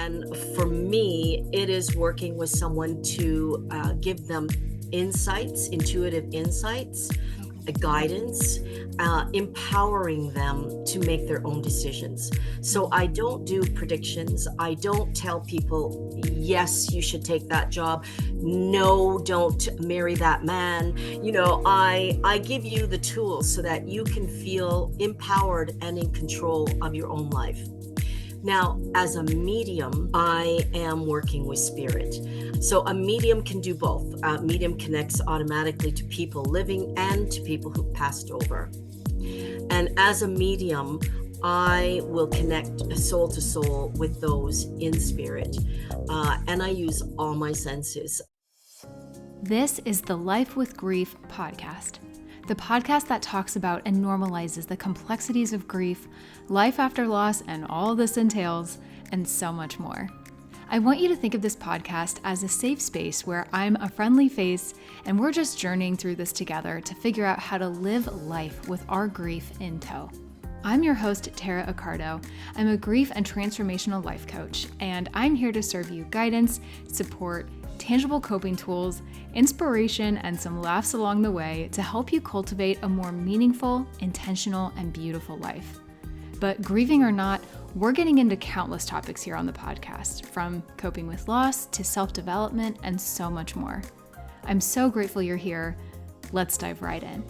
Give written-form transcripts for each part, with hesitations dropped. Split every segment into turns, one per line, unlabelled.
And for me, it is working with someone to give them insights, intuitive insights, guidance, empowering them to make their own decisions. So I don't do predictions. I don't tell people, yes, you should take that job. No, don't marry that man. I give you the tools so that you can feel empowered and in control of your own life. Now, as a medium, I am working with spirit. So a medium can do both. A medium connects automatically to people living and to people who've passed over. And as a medium, I will connect soul to soul with those in spirit. And I use all my senses.
This is the Life with Grief podcast. The podcast that talks about and normalizes the complexities of grief, life after loss, and all this entails, and so much more. I want you to think of this podcast as a safe space where I'm a friendly face and we're just journeying through this together to figure out how to live life with our grief in tow. I'm your host, Tara Accardo. I'm a grief and transformational life coach, and I'm here to serve you guidance, support, tangible coping tools, inspiration, and some laughs along the way to help you cultivate a more meaningful, intentional, and beautiful life. But grieving or not, we're getting into countless topics here on the podcast, from coping with loss to self-development and so much more. I'm so grateful you're here. Let's dive right in.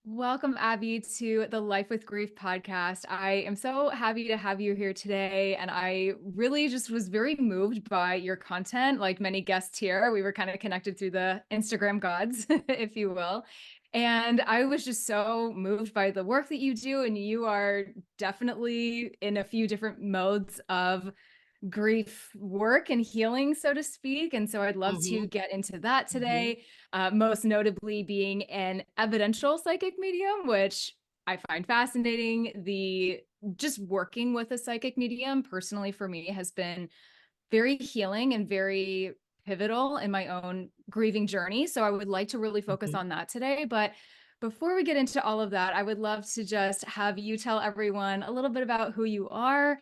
Welcome, Abbie, to the Life with Grief podcast. I am so happy to have you here today. And I really just was very moved by your content. Like many guests here, we were kind of connected through the Instagram gods, if you will. And I was just so moved by the work that you do. And you are definitely in a few different modes of grief work and healing, so to speak. And so I'd love to get into that today, most notably being an evidential psychic medium, which I find fascinating. The just working with a psychic medium personally for me has been very healing and very pivotal in my own grieving journey. So I would like to really focus on that today. But before we get into all of that, I would love to just have you tell everyone a little bit about who you are,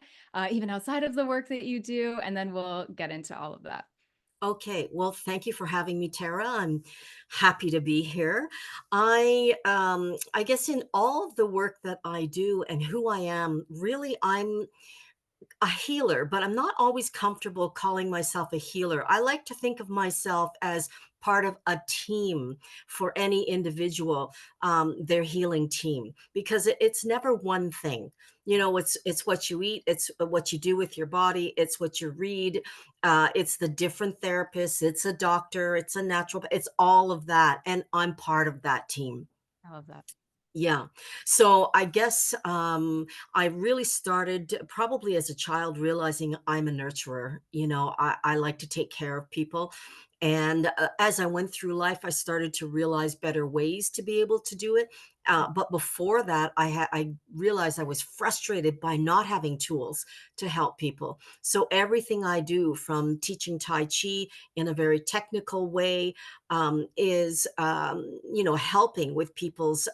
even outside of the work that you do, and then we'll get into all of that.
Okay, well, thank you for having me, Tara. I'm happy to be here. I guess in all of the work that I do and who I am, really, I'm a healer, but I'm not always comfortable calling myself a healer. I like to think of myself as part of a team for any individual, their healing team, because it's never one thing. It's what you eat, it's what you do with your body, it's what you read, it's the different therapists, it's a doctor, it's a natural, it's all of that, and I'm part of that team.
I love that.
Yeah. So I guess I really started probably as a child realizing I'm a nurturer. I like to take care of people. And as I went through life, I started to realize better ways to be able to do it. But before that, I realized I was frustrated by not having tools to help people. So everything I do, from teaching Tai Chi in a very technical way, is helping with people's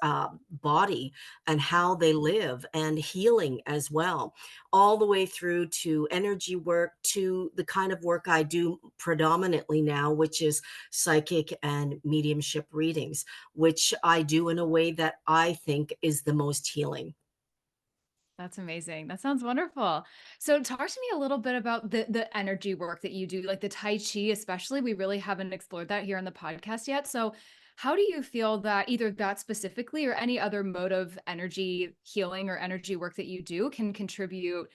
body and how they live, and healing as well, all the way through to energy work, to the kind of work I do predominantly now, which is psychic and mediumship readings, which I do in a way that I think is the most healing.
That's amazing. That sounds wonderful. So talk to me a little bit about the energy work that you do, like the Tai Chi especially. We really haven't explored that here on the podcast yet. So how do you feel that either that specifically or any other mode of energy healing or energy work that you do can contribute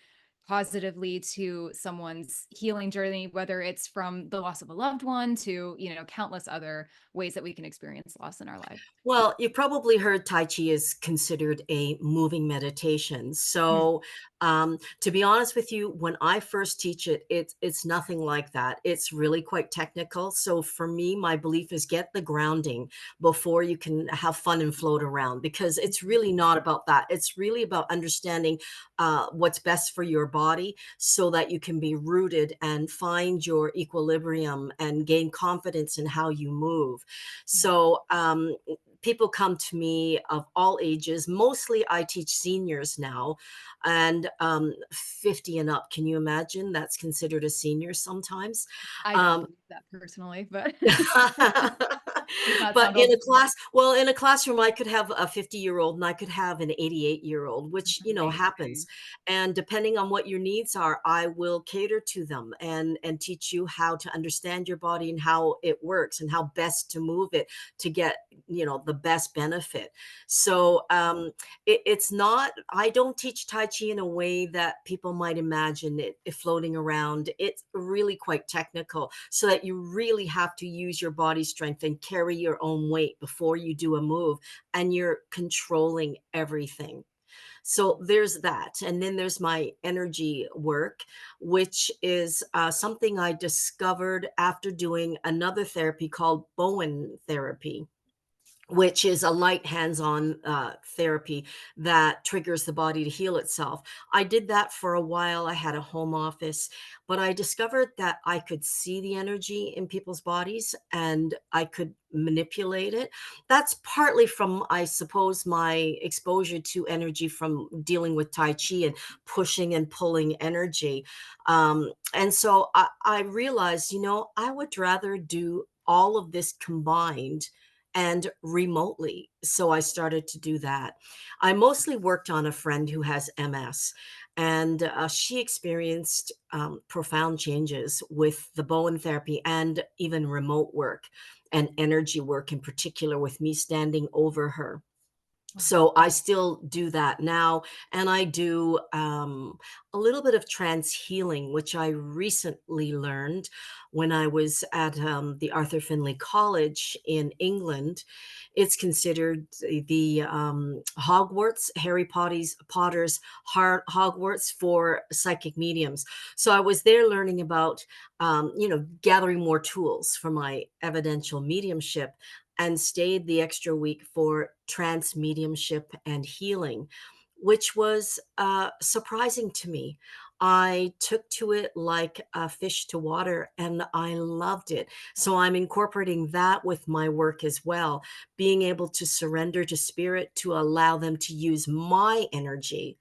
positively to someone's healing journey, whether it's from the loss of a loved one to, countless other ways that we can experience loss in our life?
Well, you probably heard Tai Chi is considered a moving meditation. So, to be honest with you, when I first teach it, it's nothing like that. It's really quite technical. So for me, my belief is get the grounding before you can have fun and float around, because it's really not about that. It's really about understanding what's best for your body so that you can be rooted and find your equilibrium and gain confidence in how you move. So, people come to me of all ages. Mostly I teach seniors now, and 50 and up. Can you imagine? That's considered a senior sometimes.
I don't
Um,
believe that personally, but does not
but
sound
in
old
a
to me.
in a classroom, I could have a 50-year-old and I could have an 88-year-old, which, happens.
Amazing.
And depending on what your needs are, I will cater to them and teach you how to understand your body and how it works and how best to move it to get, the best benefit. So it's not, I don't teach Tai Chi in a way that people might imagine it floating around. It's really quite technical, so that you really have to use your body strength and carry your own weight before you do a move, and you're controlling everything. So there's that. And then there's my energy work, which is something I discovered after doing another therapy called Bowen therapy, which is a light hands-on therapy that triggers the body to heal itself. I did that for a while. I had a home office, but I discovered that I could see the energy in people's bodies and I could manipulate it. That's partly from, I suppose, my exposure to energy from dealing with Tai Chi and pushing and pulling energy. And so I realized, I would rather do all of this combined and remotely. So I started to do that. I mostly worked on a friend who has MS, and she experienced profound changes with the Bowen therapy and even remote work and energy work, in particular, with me standing over her.
Wow.
So I still do that now, and I do a little bit of trance healing, which I recently learned when I was at the Arthur Findlay College in England. It's considered the Hogwarts, Potter's Hogwarts for psychic mediums. So I was there learning about, gathering more tools for my evidential mediumship, and stayed the extra week for trance mediumship and healing, which was surprising to me. I took to it like a fish to water and I loved it. So I'm incorporating that with my work as well, being able to surrender to spirit to allow them to use my energy.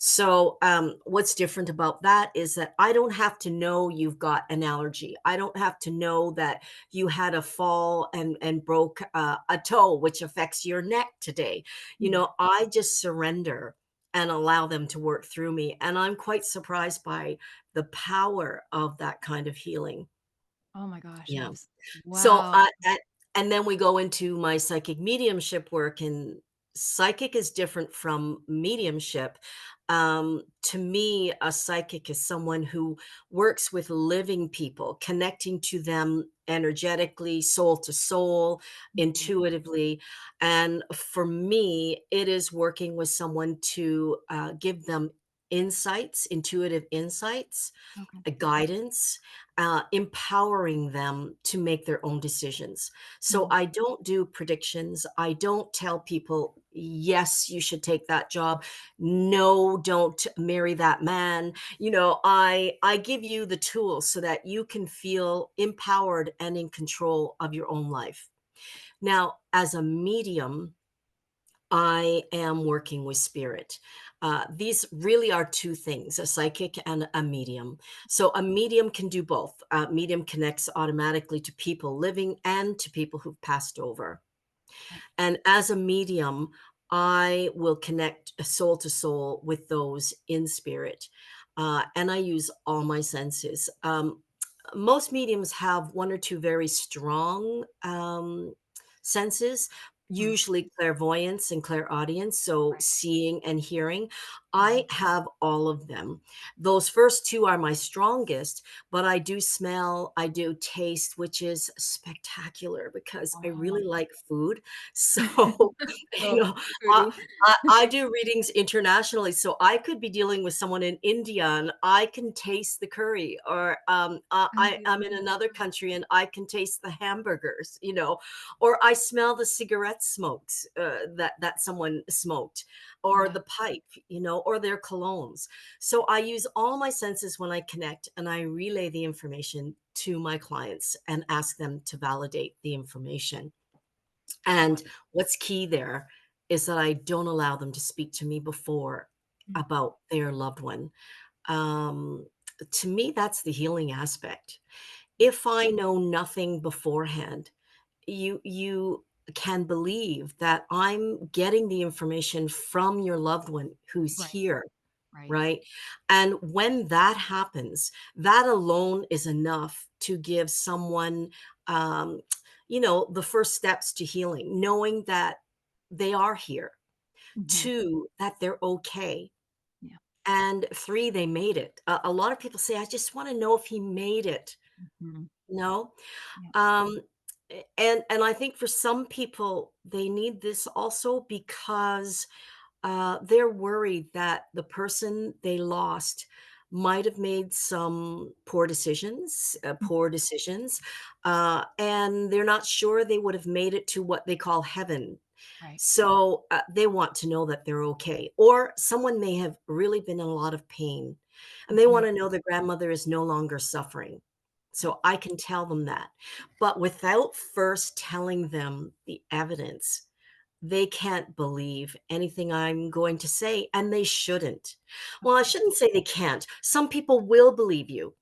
So, what's different about that is that I don't have to know you've got an allergy. I don't have to know that you had a fall and broke a toe, which affects your neck today.
Mm.
I just surrender and allow them to work through me, and I'm quite surprised by the power of that kind of healing.
Oh my gosh,
Yeah.
yes.
So,
Wow.
and then we go into my psychic mediumship work, and psychic is different from mediumship. To me, a psychic is someone who works with living people, connecting to them energetically, soul to soul,
Mhm.
intuitively. And for me, it is working with someone to give them insights, intuitive insights,
Okay.
guidance, empowering them to make their own decisions. So
Mhm.
I don't do predictions. I don't tell people, yes, you should take that job. No, don't marry that man. I give you the tools so that you can feel empowered and in control of your own life. Now, as a medium, I am working with spirit. These really are two things, a psychic and a medium. So a medium can do both. A medium connects automatically to people living and to people who've passed over.
Right.
And as a medium, I will connect soul to soul with those in spirit. And I use all my senses. Most mediums have one or two very strong senses,
Mm.
usually clairvoyance and clairaudience, so
Right.
seeing and hearing. I
Mhm.
have all of them. Those first two are my strongest, but I do smell, I do taste, which is spectacular because I
Oh my
really like food. So, you
oh,
know, I,
foodie.
I do readings internationally, so I could be dealing with someone in India and I can taste the curry, or I'm in
Amazing.
another country and I can taste the hamburgers, or I smell the cigarette smokes that someone smoked, or
Yeah.
the pipe, or their colognes. So I use all my senses when I connect, and I relay the information to my clients and ask them to validate the information.
Wow.
And what's key there is that I don't allow them to speak to me before
Mm.
about their loved one. Um, to me, that's the healing aspect.
Yeah.
If I know nothing beforehand, you can believe that I'm getting the information from your loved one who's
Right.
here,
Right.
right? And when that happens, that alone is enough to give someone, um, the first steps to healing, knowing that they are here.
Mhm.
2, that they're okay.
Yeah.
And 3, they made it. A lot of people say, I just want to know if he made it.
Mhm.
No.
Yeah.
Um, and I think for some people, they need this also because they're worried that the person they lost might have made some
Mm.
poor decisions, and they're not sure they would have made it to what they call heaven.
Right.
So they want to know that they're okay. Or someone may have really been in a lot of pain and they
Mhm.
want to know the grandmother is no longer suffering.
Yeah.
So I can tell them that. But without first telling them the evidence, they can't believe anything I'm going to say, and they shouldn't.
Of
Well, I
course.
shouldn't say they can't. Some people will believe you.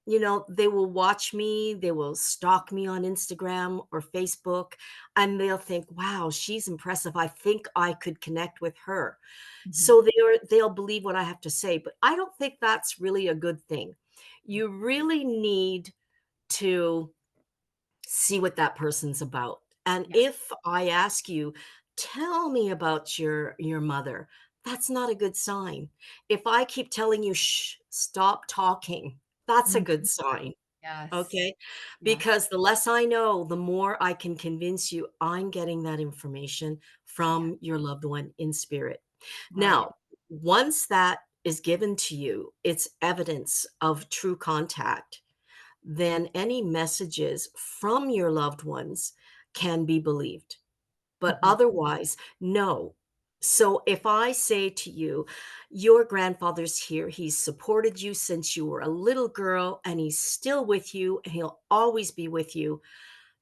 They will watch me, they will stalk me on Instagram or Facebook, and they'll think, wow, she's impressive. I think I could connect with her.
Mhm.
So they'll believe what I have to say. But I don't think that's really a good thing. You really need to see what that person's about. And
Yeah.
if I ask you, tell me about your mother, that's not a good sign. If I keep telling you, shh, stop talking, that's a good
Mhm.
sign.
Yes.
Okay?
Yes.
Because the less I know, the more I can convince you I'm getting that information
Yeah.
from your loved one in spirit.
Right.
Now, once that is given to you, it's evidence of true contact, then any messages from your loved ones can be believed. But
Mhm.
otherwise, no. So if I say to you, your grandfather's here, he's supported you since you were a little girl, and he's still with you, and he'll always be with you,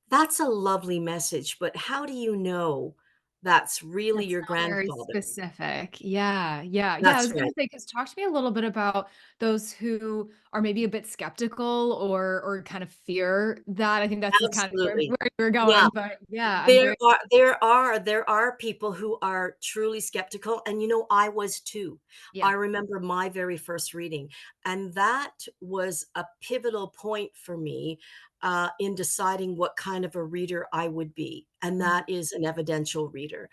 that's a lovely message. But how do you know that's really
That's
your
not very
grandfather?
specific. Yeah, yeah, yeah, I
That's
was gonna
right.
say, say, 'cause talk to me a little bit about those who are maybe a bit skeptical or kind of fear that. I think that's just kind of where
Absolutely.
you're
Yeah.
going, but yeah, I'm
There
very
are there are people who are truly skeptical, and, I was too. I
yeah.
remember my very first reading, and that was a pivotal point for me, in deciding what kind of a reader I would be, and
Mhm.
that is an evidential reader.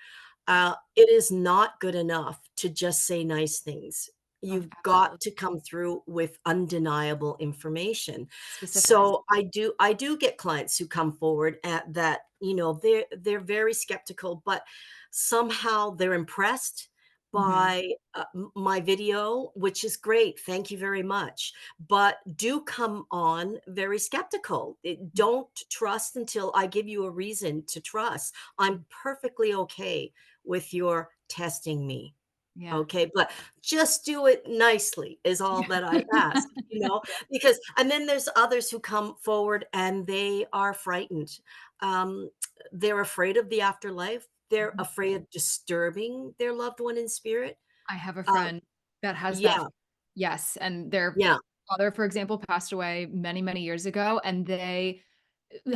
Yeah.
It is not good enough to just say nice things.
Oh,
You've got
absolutely.
to come through with undeniable information.
Specifics.
So I do get clients who come forward at that, they're very skeptical, but somehow they're impressed
Mhm.
by my video, which is great. Thank you very much. But do come on very skeptical. Don't trust until I give you a reason to trust.
Mhm.
I'm perfectly okay with your testing me.
Yeah.
Okay, but just do it nicely is all that I ask,
Yeah.
because and then there's others who come forward and they are frightened. Um, they're afraid of the afterlife. They're
Mhm.
afraid of disturbing their loved one in spirit.
I have a
Um,
friend that has that
yeah,
yes, and their
yeah.
father, for example, passed away many, many years ago, and they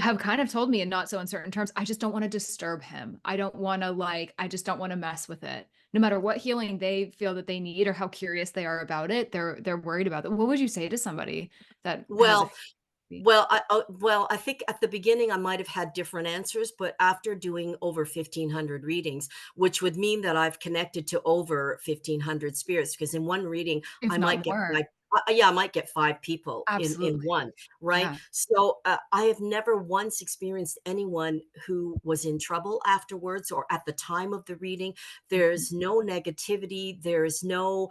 have kind of told me in not so uncertain terms, "I just don't wanna disturb him. I don't wanna, like I just don't wanna mess with it." No matter what healing they feel that they need or how curious they are about it, they're worried about it. What would you say to somebody that has a
Well, well, I think at the beginning I might have had different answers, but after doing over 1,500 readings, which would mean that I've connected to over 1,500 spirits, because in one reading
if
I
not
might get
more?
5, yeah, I might get 5 people in
Absolutely.
one, right?
Yeah.
So, I have never once experienced anyone who was in trouble afterwards or at the time of the reading.
Mhm,
There's no negativity, there's no,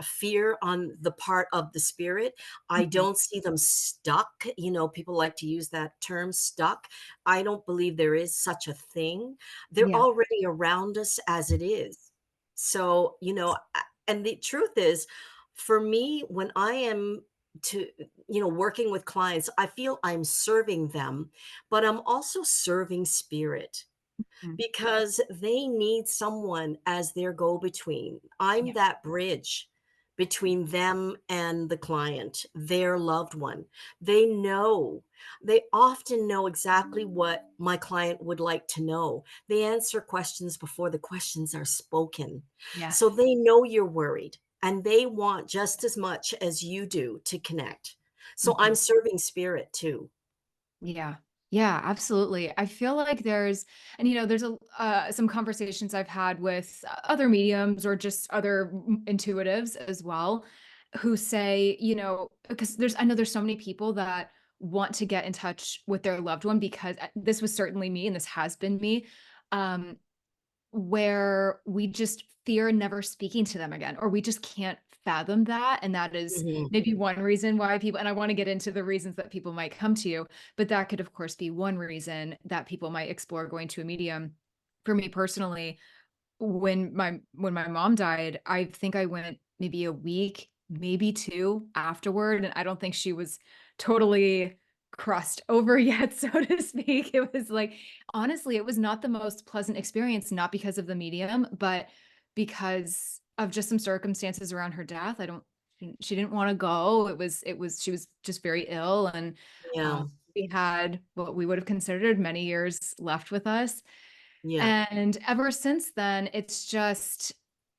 fear on the part of the spirit. I
mhm.
don't see them stuck. People like to use that term stuck. I don't believe there is such a thing. They're
Yeah.
already around us as it is. So, and the truth is, for me, when I am to, working with clients, I feel I'm serving them, but I'm also serving spirit.
Mm.
because they need someone as their go-between. I'm
Yeah.
that bridge between them and the client, their loved one. They know, they often know exactly what my client would like to know. They answer questions before the questions are spoken. So
Yes.
they know you're worried and they want just as much as you do to connect. So I'm
Mhm.
serving spirit too.
Yeah. Yeah, absolutely. I feel like there's some conversations I've had with other mediums or just other intuitives as well who say, because I know there's so many people that want to get in touch with their loved one because this was certainly me and this has been me. Um, where we just fear never speaking to them again, or we just can't fathom that, and that is
Mhm.
maybe one reason why people and I wanna get into the reasons that people might come to you, but that could, of course, be one reason that people might explore going to a medium. For me personally, when my mom died, I think I went maybe a week, maybe 2 afterward, and I don't think she was totally crossed over yet, so to speak. It was like honestly, it was not the most pleasant experience, not because of the medium, but because of just some circumstances around her death. I don't she didn't wanna go. It was she was just very ill, and,
Yeah.
we had what we would have considered many years left with us.
Yeah.
And ever since then, it's just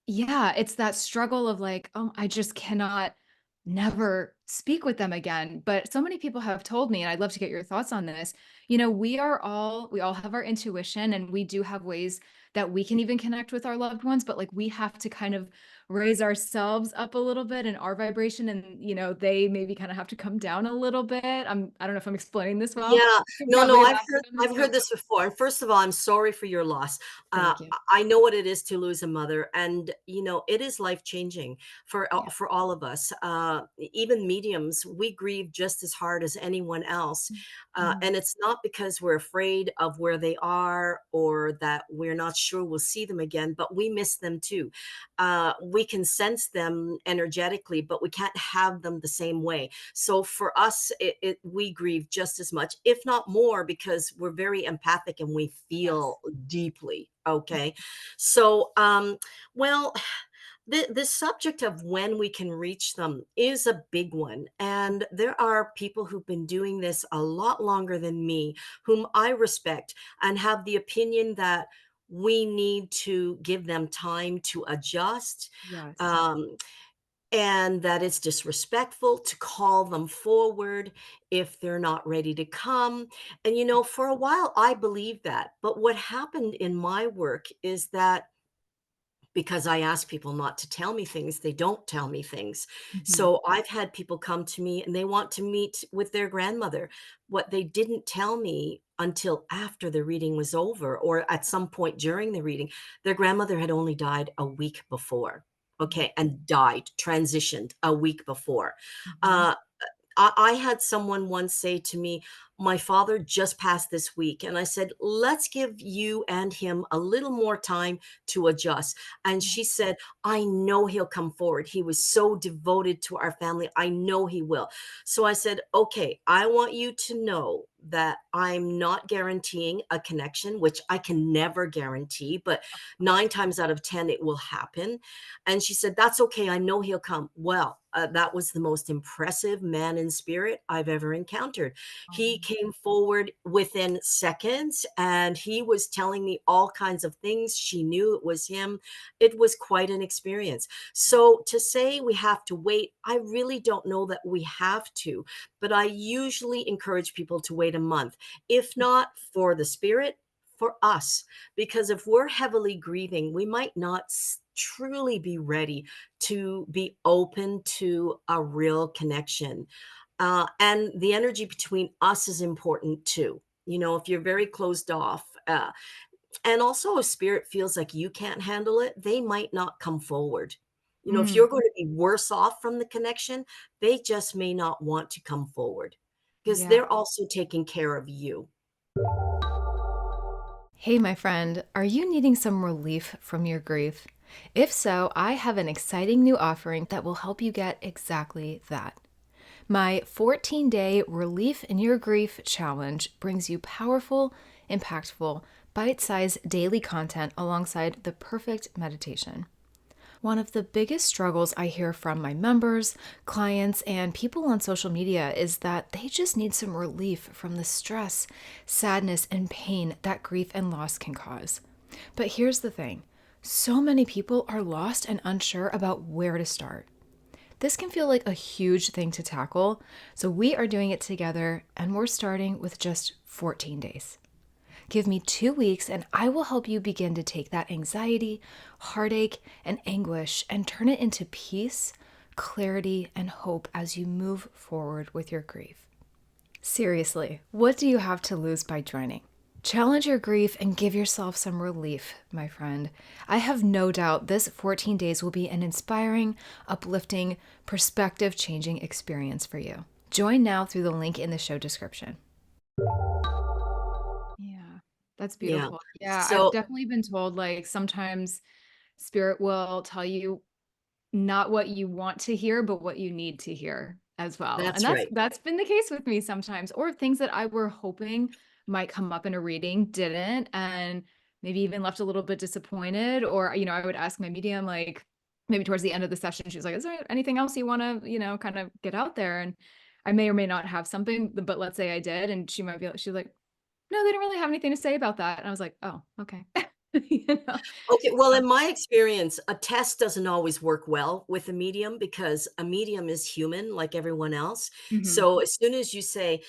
yeah, it's that struggle of like, "Oh, I just cannot never speak with them again." But so many people have told me, and I'd love to get your thoughts on this, we all have our intuition, and we do have ways that we can even connect with our loved ones, but, like, we have to kind of raise ourselves up a little bit in our vibration and, they maybe kinda have to come down a little bit. I don't know if I'm explaining this well.
Yeah.
You
No,
probably
no,
elaborate on this,
I've
but
heard this before, and first of all, I'm sorry for your loss.
thank you.
I know what it is to lose a mother, and, it is life-changing
Yeah.
for all of us. Even mediums, we grieve just as hard as anyone else,
Mhm.
and it's not because we're afraid of where they are or that we're not sure we'll see them again, but we miss them too. We can sense them energetically, but we can't have them the same way. So for us, we grieve just as much, if not more, because we're very empathic and we
Yes.
feel deeply. Okay. So, well, the subject of when we can reach them is a big one. And there are people who've been doing this a lot longer than me, whom I respect and have the opinion that we need to give them time to adjust.
Yes.
Um, and that it's disrespectful to call them forward if they're not ready to come. And, for a while, I believed that. But what happened in my work is that because I ask people not to tell me things, they don't tell me things.
Mhm.
So I've had people come to me and they want to meet with their grandmother. What they didn't tell me until after the reading was over or at some point during the reading, their grandmother had only died a week before. Okay, and died, transitioned a week before.
Mhm.
Uh, I had someone once say to me, my father just passed this week. And I said, let's give you and him a little more time to adjust. And
Yeah.
she said, I know he'll come forward. He was so devoted to our family. I know he will. So I said, okay, I want you to know that I'm not guaranteeing a connection, which I can never guarantee, but
Of course.
9 times out of 10, it will happen. And she said, that's okay. I know he'll come. Well, that was the most impressive man in spirit I've ever encountered. He
Um,
came forward within seconds and he was telling me all kinds of things. She knew it was him. It was quite an experience. So to say we have to wait, I really don't know that we have to, but I usually encourage people to wait a month, if not for the spirit, for us, because if we're heavily grieving, we might not truly be ready to be open to a real connection. And the energy between us is important too. If you're very closed off, and also if spirit feels like you can't handle it, they might not come forward. If
mm,
you're going to be worse off from the connection, they just may not want to come forward because
yeah.
they're also taking care of you.
Hey, my friend, are you needing some relief from your grief? If so, I have an exciting new offering that will help you get exactly that. My 14-day Relief in Your Grief challenge brings you powerful, impactful, bite-sized daily content alongside the perfect meditation. One of the biggest struggles I hear from my members, clients, and people on social media is that they just need some relief from the stress, sadness, and pain that grief and loss can cause. But here's the thing, so many people are lost and unsure about where to start. This can feel like a huge thing to tackle, so we are doing it together, and we're starting with just 14 days. Give me 2 weeks and I will help you begin to take that anxiety, heartache, and anguish and turn it into peace, clarity, and hope as you move forward with your grief. Seriously, what do you have to lose by joining? Challenge your grief and give yourself some relief, my friend. I have no doubt this 14 days will be an inspiring, uplifting, perspective-changing experience for you. Join now through the link in the show description. Yeah, that's
Yeah.
beautiful. Yeah, I've
So
definitely been told like sometimes spirit will tell you not what you want to hear, but what you need to hear as well. And
that's
that's
right.
that's been the case with me sometimes, or things that I were hoping might come up in a reading didn't, and maybe even left a little bit disappointed. Or, I would ask my medium, like maybe towards the end of the session, she's like, is there anything else you want to, kind of get out there? And I may or may not have something, but let's say I did, and she might be like, she's like, no, they don't really have anything to say about that. And I was like, oh, okay. You know?
Okay, well,
So,
in my experience, a test doesn't always work well with a medium because a medium is human like everyone else.
mhm,
So as soon as you say,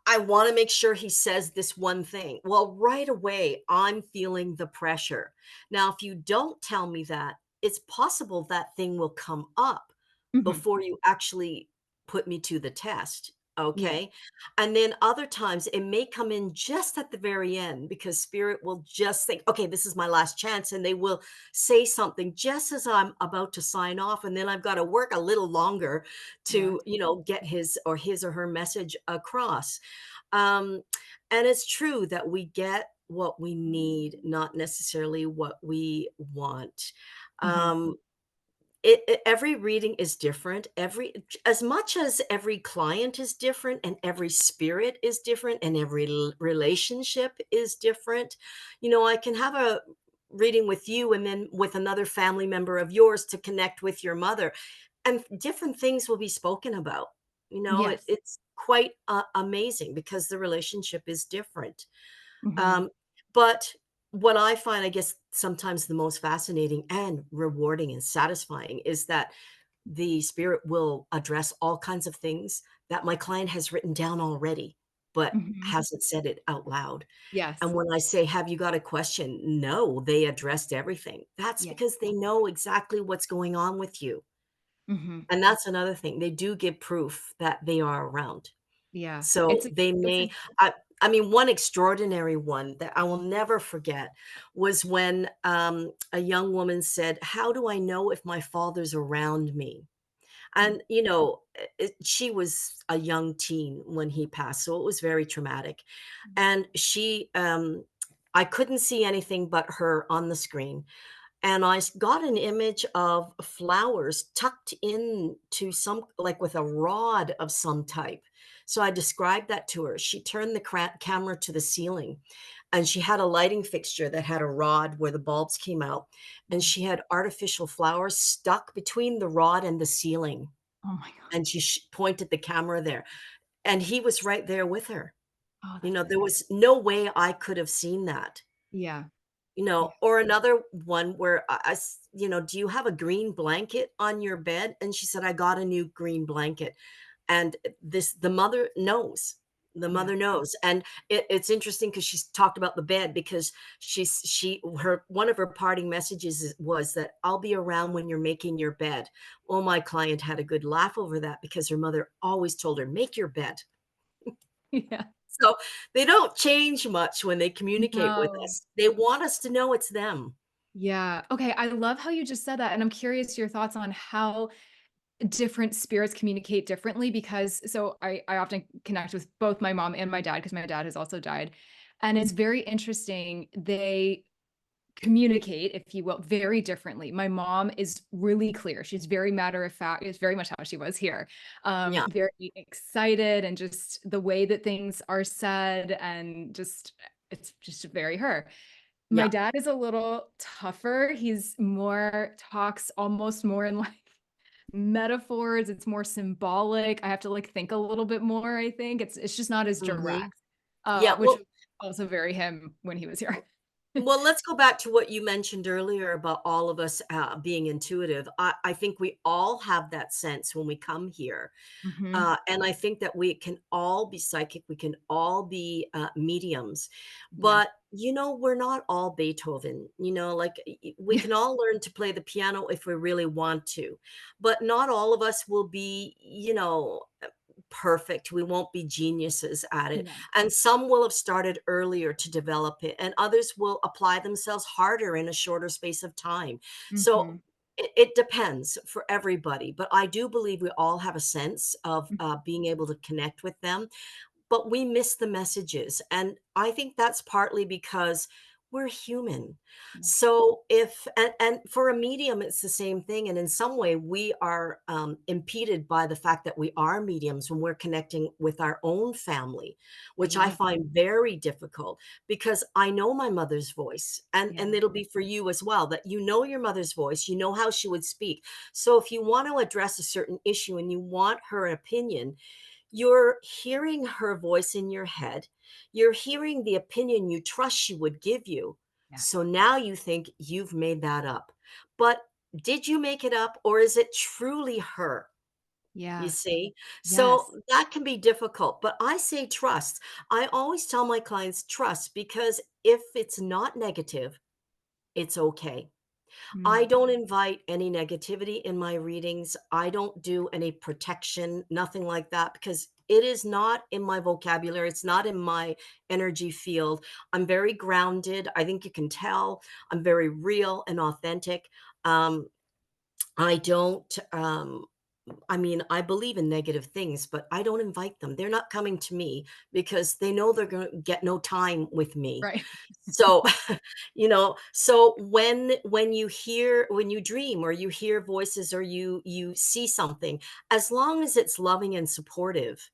I want to make sure he says this one thing, well, right away, I'm feeling the pressure. Now, if you don't tell me that, it's possible that thing will come up
mhm.
before you actually put me to the test.
Yeah,
Okay. And then other times it may come in just at the very end because spirit will just think, okay, this is my last chance. And they will say something just as I'm about to sign off. And then I've got to work a little longer
yeah.
to, get his or her message across. Um, and it's true that we get what we need, not necessarily what we want.
Mhm,
Um, every reading is different. Every as much as every client is different and every spirit is different and every relationship is different. I can have a reading with you and then with another family member of yours to connect with your mother, and different things will be spoken about.
yes.
It's quite amazing because the relationship is different.
Mhm,
um, but what I find, I guess, sometimes the most fascinating and rewarding and satisfying is that the spirit will address all kinds of things that my client has written down already, but
mhm.
hasn't said it out loud. And
Yes.
when I say, have you got a question? No, they addressed everything. That's
Yeah.
because they know exactly what's going on with you.
Mhm.
And that's another thing. They do give proof that they are around.
Yeah.
So they
It's
may
a
I mean, one extraordinary one that I will never forget was when, a young woman said, "How do I know if my father's around me?"
mm,
And, she was a young teen when he passed, so it was very traumatic. And I couldn't see anything but her on the screen, and got an image of flowers tucked into some, like, with a rod of some type. So I described that to her. She turned the camera to the ceiling, and she had a lighting fixture that had a rod where the bulbs came out, and
mm.
she had artificial flowers stuck between the rod and the ceiling,
Oh my god.
and she pointed the camera there, and he was right there with her.
Oh, that's
There
great.
was no way I could have seen that.
Yeah. Yeah.
Or another one where "Do you have a green blanket on your bed?" And she said, "I got a new green blanket." And the mother knows. The
Yeah.
mother knows. And it's interesting because she's talked about the bed because her one of her parting messages was that, "I'll be around when you're making your bed." Well, my client had a good laugh over that because her mother always told her, "Make your bed."
Yeah.
So they don't change much when they communicate with
No.
us. They want us to know it's them.
Yeah. Okay, I love how you just said that, and I'm curious your thoughts on how different spirits communicate differently because I often connect with both my mom and my dad because my dad has also died, and it's very interesting. They communicate, if you will, very differently. My mom is really clear. She's very matter of fact. It's very much how she was here.
Yeah.
Very excited and just the way that things are said and just it's just very her. My
Yeah.
dad is a little tougher. He's more talks almost more in like metaphors. It's more symbolic. I have to like think a little bit more, I think. It's just not as
Hmm.
direct.
Yeah.
Which
Well,
was also very him when he was here.
Well, let's go back to what you mentioned earlier about all of us being intuitive. I think we all have that sense when we come here.
Mhm.
And I think that we can all be psychic, we can all be mediums,
Yeah.
but we're not all Beethoven. Like we
Yeah.
can all learn to play the piano if we really want to, but not all of us will be, perfect. We won't be geniuses at it.
No.
And some will have started earlier to develop it, and others will apply themselves harder in a shorter space of time. So
Mhm.
it depends for everybody, but I do believe we all have a sense of
Mhm.
being able to connect with them, but we miss the messages. And I think that's partly because we're human.
Yeah.
So if and for a medium, it's the same thing. And in some way, we are impeded by the fact that we are mediums when we're connecting with our own family, which I
Yeah.
find very difficult because I know my mother's voice, and
Yeah.
it'll be for you as well, that you know your mother's voice, you know how she would speak. So if you want to address a certain issue and you want her opinion, you're hearing her voice in your head. You're hearing the opinion you trust she would give you.
Yeah.
So now you think you've made that up. But did you make it up or is it truly her? You
Yeah.
see? So
Yes.
that can be difficult, but I say trust. I always tell my clients trust because if it's not negative, it's okay. I
Mm.
don't invite any negativity in my readings. I don't do any protection, nothing like that, because it is not in my vocabulary. It's not in my energy field. I'm very grounded. I think you can tell I'm very real and authentic. Um, I don't, I mean, I believe in negative things, but I don't invite them. They're not coming to me because they know they're going to get no time with me.
Right.
So, so when you hear when you dream or you hear voices or you see something, as long as it's loving and supportive,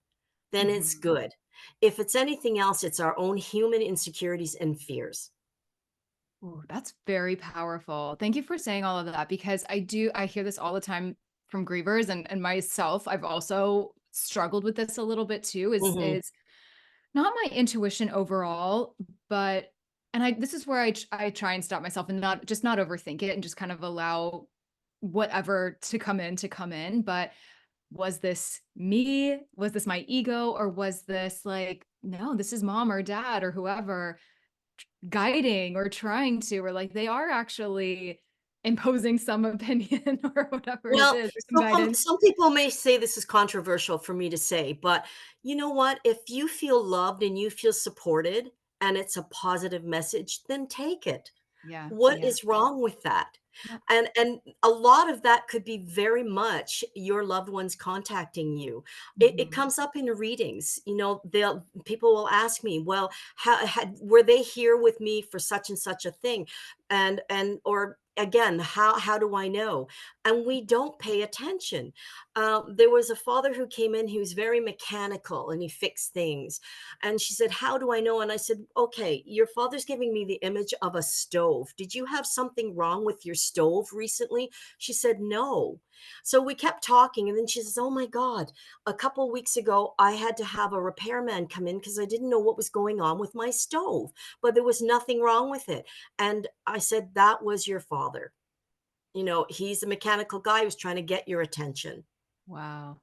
then it's
Mhm.
good. If it's anything else, it's our own human insecurities and fears.
Ooh, that's very powerful. Thank you for saying all of that because I hear this all the time from grievers and myself. I've also struggled with this a little bit too,
Mhm.
is not my intuition overall, but and I this is where I try and stop myself and not overthink it and just kind of allow whatever to come in. But was this me? Was this my ego? Or was this like, no, this is mom or dad or whoever guiding or trying to, or like they are actually imposing some opinion or whatever it
Well,
is, or some
so
guidance.
some people may say this is controversial for me to say, but you know what? If you feel loved and you feel supported and it's a positive message, then take it.
Yeah.
What
Yeah.
is wrong with that?
Yep.
And a lot of that could be very much your loved ones contacting you. It
Mhm.
comes up in readings. They'll people will ask me, well, were they here with me for such and such a thing? And or again, how do I know? And we don't pay attention. There was a father who came in, he was very mechanical and he fixed things. And she said, how do I know? And I said, okay, your father's giving me the image of a stove. Did you have something wrong with your stove recently? She said, no. So we kept talking. And then she says, oh my God, a couple weeks ago, I had to have a repairman come in because I didn't know what was going on with my stove, but there was nothing wrong with it. And I said, that was your father. He's a mechanical guy who's trying to get your attention.
Wow.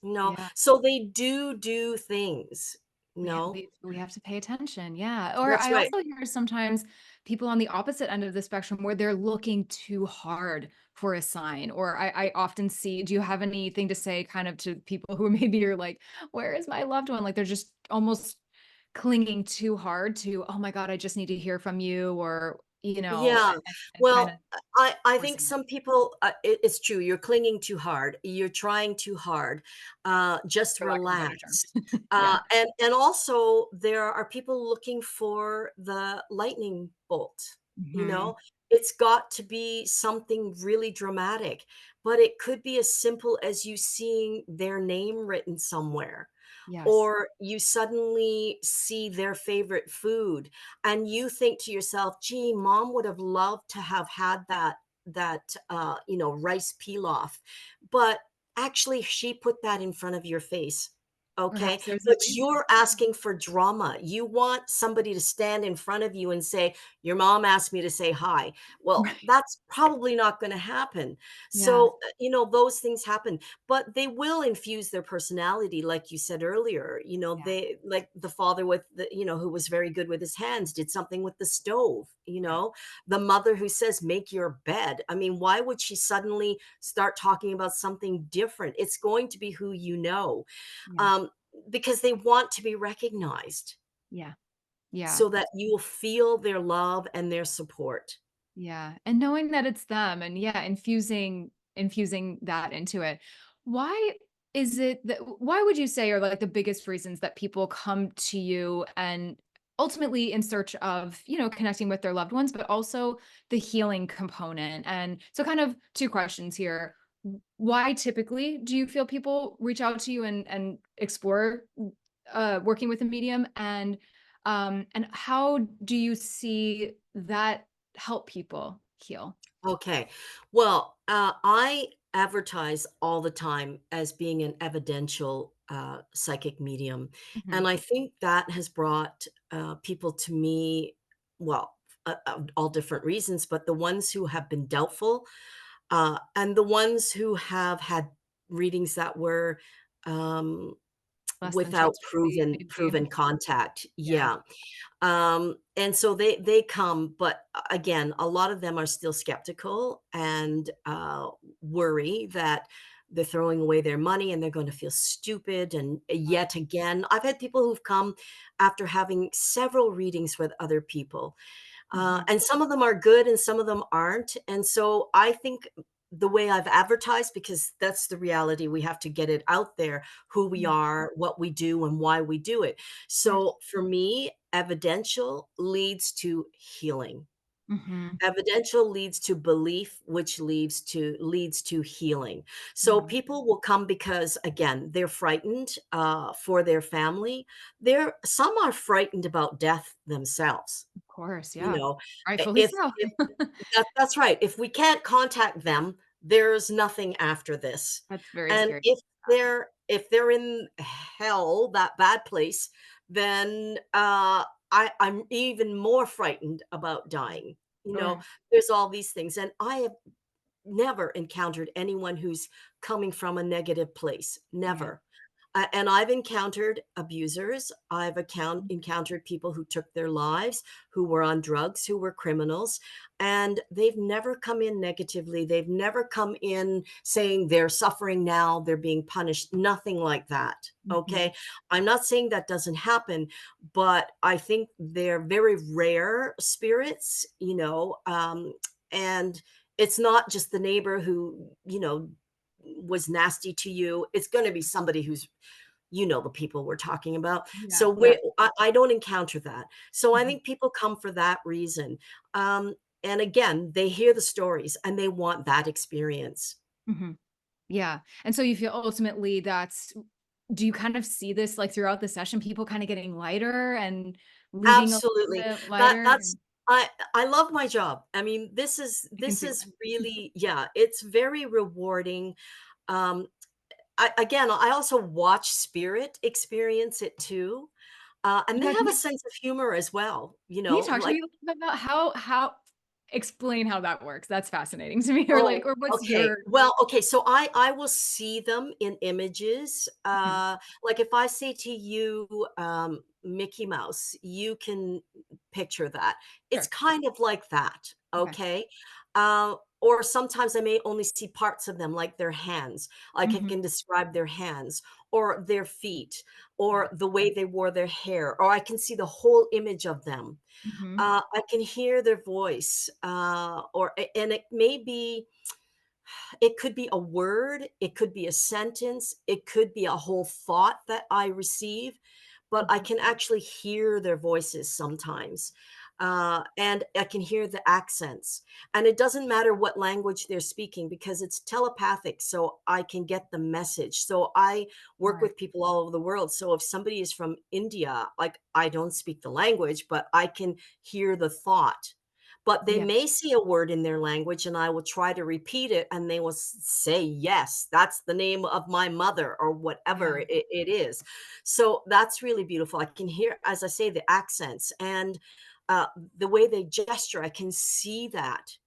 No,
Yeah.
so they do things. No,
We have to pay attention. Yeah. Or
that's
I
right.
also hear sometimes people on the opposite end of the spectrum where they're looking too hard for a sign. Or I often see, do you have anything to say kind of to people who maybe are like, where is my loved one? Like they're just almost clinging too hard to, oh my God, I just need to hear from you, or,
Yeah.
and kind of
Well, I think
forcing it.
some people, it's true. You're clinging too hard. You're trying too hard. Just
For lack of a better term.
relax.
Yeah.
And also there are people looking for the lightning bolt. You
Mhm.
know, It's got to be something really dramatic, but it could be as simple as you seeing their name written somewhere,
Yes.
or you suddenly see their favorite food and you think to yourself, gee, mom would have loved to have had that rice pilaf, but actually she put that in front of your face. Okay,
Perhaps there's a
but
reason.
you're asking for drama. You want somebody to stand in front of you and say, your mom asked me to say hi. Well,
Right.
that's probably not going to happen.
Yeah.
So, those things happen, but they will infuse their personality, like you said earlier.
Yeah.
They, like the father with who was very good with his hands, did something with the stove.
Yeah.
The mother who says, make your bed. I mean, why would she suddenly start talking about something different? It's going to be who you know,
Yeah.
um, because they want to be recognized
Yeah. Yeah.
so that you will feel their love and their support.
Yeah, and knowing that it's them and yeah, infusing that into it. Why is it that why would you say are like the biggest reasons that people come to you and ultimately in search of, connecting with their loved ones, but also the healing component? And so kind of two questions here. Why typically do you feel people reach out to you and explore working with a medium, and how do you see that help people heal?
Okay. Well, I advertise all the time as being an evidential psychic medium.
Mhm.
And I think that has brought people to me, well, all different reasons, but the ones who have been doubtful, and the ones who have had readings that were um,
Less than
without
trustworthy,
proven
maybe.
contact.
Yeah.
Yeah. And so they come, but again, a lot of them are still skeptical and worry that they're throwing away their money and they're going to feel stupid. And yet again, I've had people who've come after having several readings with other people,
Mhm.
and some of them are good and some of them aren't. And so I think the way I've advertised, because that's the reality, we have to get it out there, who we
Yeah, of
are, what we do, and why we do it.
course.
So for me, evidential leads to healing.
Mhm.
Evidential leads to belief, which leads to healing. So
Yeah,
people will come because, again, they're frightened for their family. Some are frightened about death themselves.
of course,
You
yeah.
know,
Rightfully
if
so.
that's right. If we can't contact them, there's nothing after this.
That's very
And
scary.
if they're in hell, that bad place, then I'm even more frightened about dying. You know,
Sure.
there's all these things, and I have never encountered anyone who's coming from a negative place.
Yeah.
Never. And I've encountered abusers. I've
Mhm.
encountered people who took their lives, who were on drugs, who were criminals, and they've never come in negatively. They've never come in saying they're suffering now, they're being punished, nothing like that.
Mhm.
Okay. I'm not saying that doesn't happen, but I think they're very rare spirits, and it's not just the neighbor who, was nasty to you. It's going to be somebody who's, the people we're talking about.
Yeah,
So
yeah.
I don't encounter that. So I
Mhm.
think people come for that reason. And again, they hear the stories and they want that experience.
Mhm. Yeah, and so you feel ultimately do you kind of see this, like, throughout the session, people kinda getting lighter and leaving a
Absolutely.
little bit
That
lighter
that's
and
I love my job. I mean, this is
I can
this
see
is
that.
really, yeah, it's very rewarding. Um, I also watch spirit experience it too, and they
Yeah,
have a sense of humor as well,
can you talk to
like,
me a little bit about how explain how that works? That's fascinating to me, or, like,
oh,
or what's
okay.
your
Well, okay, so I will see them in images,
Mhm.
like, if I say to you, Mickey Mouse, you can picture that. It's
Sure.
kind of like that,
Okay.
okay? Or sometimes I may only see parts of them, like their hands, like, I
Mhm.
can describe their hands, or their feet, or
Yeah.
the way they wore their hair, or I can see the whole image of them.
Mhm.
I can hear their voice, and it could be a word, it could be a sentence, it could be a whole thought that I receive, but I
Mhm.
can actually hear their voices sometimes. and I can hear the accents. And it doesn't matter what language they're speaking because it's telepathic, so I can get the message. So I work
Right.
with people all over the world. So if somebody is from India, like I don't speak the language, but I can hear the thought. But they
Yeah.
may see a word in their language and I will try to repeat it and they will say, yes, that's the name of my mother or whatever
Yeah.
it is. So that's really beautiful. I can hear, as I say, the accents and uh, the way they gesture. I can see that.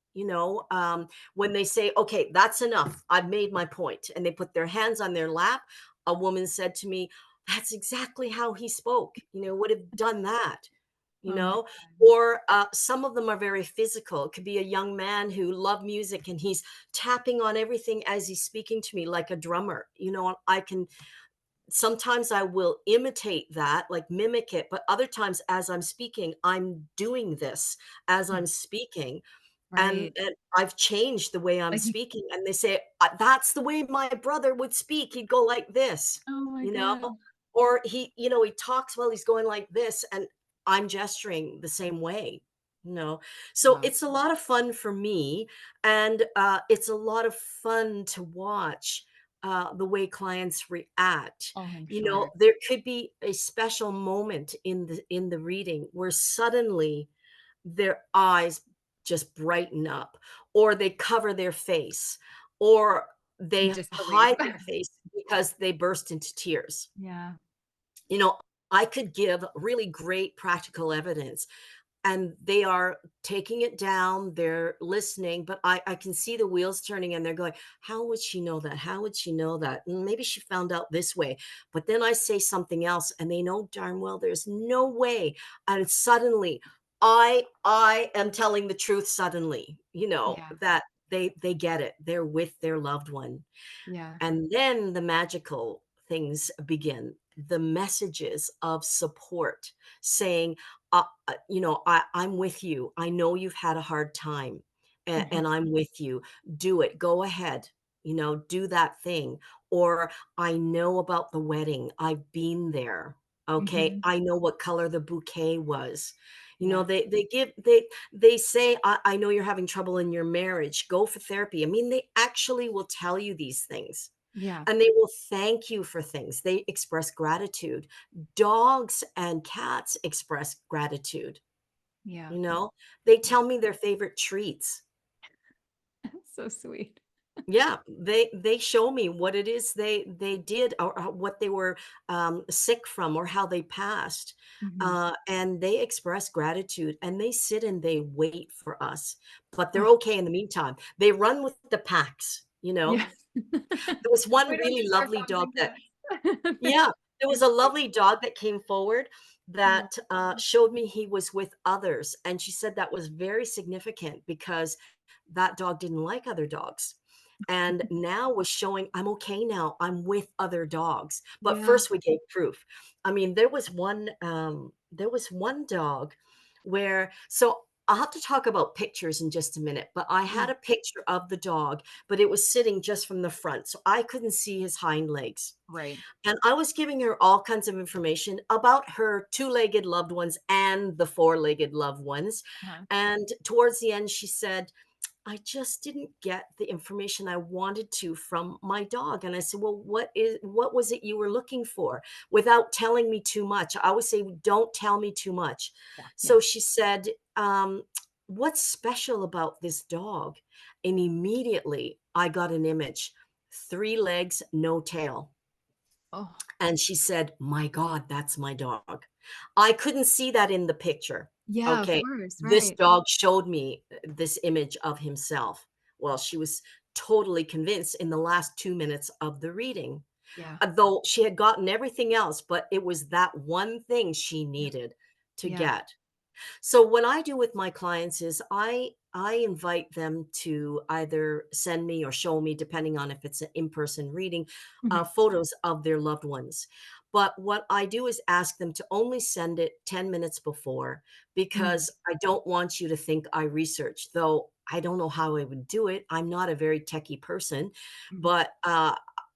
When they say, okay, that's enough. I've made my point, and they put their hands on their lap. A woman said to me, that's exactly how he spoke, would have done that you
Oh my
know
God.
or some of them are very physical. It could be a young man who loved music and he's tapping on everything as he's speaking to me like a drummer. I can sometimes I will imitate that, like mimic it, but other times as I'm speaking, I'm doing this as I'm speaking. And,
Right.
and I've changed the way I'm
Like you
speaking. And they say, That's the way my brother would speak. He'd go like this,
oh my
you know,
God.
or he talks while he's going like this. And I'm gesturing the same way, you know. So
Wow.
it's a lot of fun for me. And it's a lot of fun to watch the way clients react.
Oh, I'm sure.
There could be a special moment in the reading where suddenly their eyes just brighten up, or they cover their face, or they
Disbelief.
hide their face because they burst into tears.
Yeah.
You know, I could give really great practical evidence and they are taking it down, they're listening, but I can see the wheels turning and they're going, how would she know that? How would she know that? Maybe she found out this way. But then I say something else and they know darn well there's no way. And suddenly I am telling the truth suddenly,
Yeah.
that they get it. They're with their loved one.
Yeah.
And then the magical things begin, the messages of support saying, I'm with you. I know you've had a hard time
Mhm.
and I'm with you. Do it. Go ahead. Do that thing. Or I know about the wedding. I've been there. Okay.
Mhm.
I know what color the bouquet was.
Yeah.
They say, I know you're having trouble in your marriage. Go for therapy. I mean, they actually will tell you these things
Yeah.
and they will thank you for things. They express gratitude. Dogs and cats express gratitude,
Yeah.
you know? They
Yeah.
tell me their favorite treats.
So sweet.
Yeah, they show me what it is they did or what they were, sick from or how they passed,
Mhm.
and they express gratitude, and they sit and they wait for us, but they're
Oh,
okay in the meantime. They run with the packs, you know?
yes.
There was one
We don't
really
use our
lovely
phones
dog
and
that
cats.
Yeah, there
Too
was a
sweet.
lovely dog that came forward
Yeah.
that, showed me he was with others, and she said that was very significant because that dog didn't like other dogs, and now was showing, "I'm okay now, I'm with other dogs." But
Yeah.
first we gave proof. I mean, there was one dog where I'll have to talk about pictures in just a minute, but I
Yeah.
had a picture of the dog, but it was sitting just from the front, so I couldn't see his hind legs.
Right.
And I was giving her all kinds of information about her two-legged loved ones and the four-legged loved ones.
Uh-huh.
And towards the end, she said, I just didn't get the information I wanted to from my dog. And I said, well, what was it you were looking for? Without telling me too much. I always say, don't tell me too much.
Yeah. Yeah.
So she said, what's special about this dog? And immediately I got an image, three legs, no tail.
Oh.
And she said, "My God, that's my dog." I couldn't see that in the picture,
Yeah, of
okay?
course.
This
Right.
dog showed me, this image of himself. Well, she was totally convinced in the last 2 minutes of the reading,
Yeah.
though she had gotten everything else, but it was that one thing she
Yeah.
needed to
Yeah.
get. So what I do with my clients is I invite them to either send me or show me, depending on if it's an in-person reading,
Mhm.
photos of their loved ones. But what I do is ask them to only send it 10 minutes before
Mhm.
because I don't want you to think I researched, though I don't know how I would do it. I'm not a very techie person,
Mhm.
but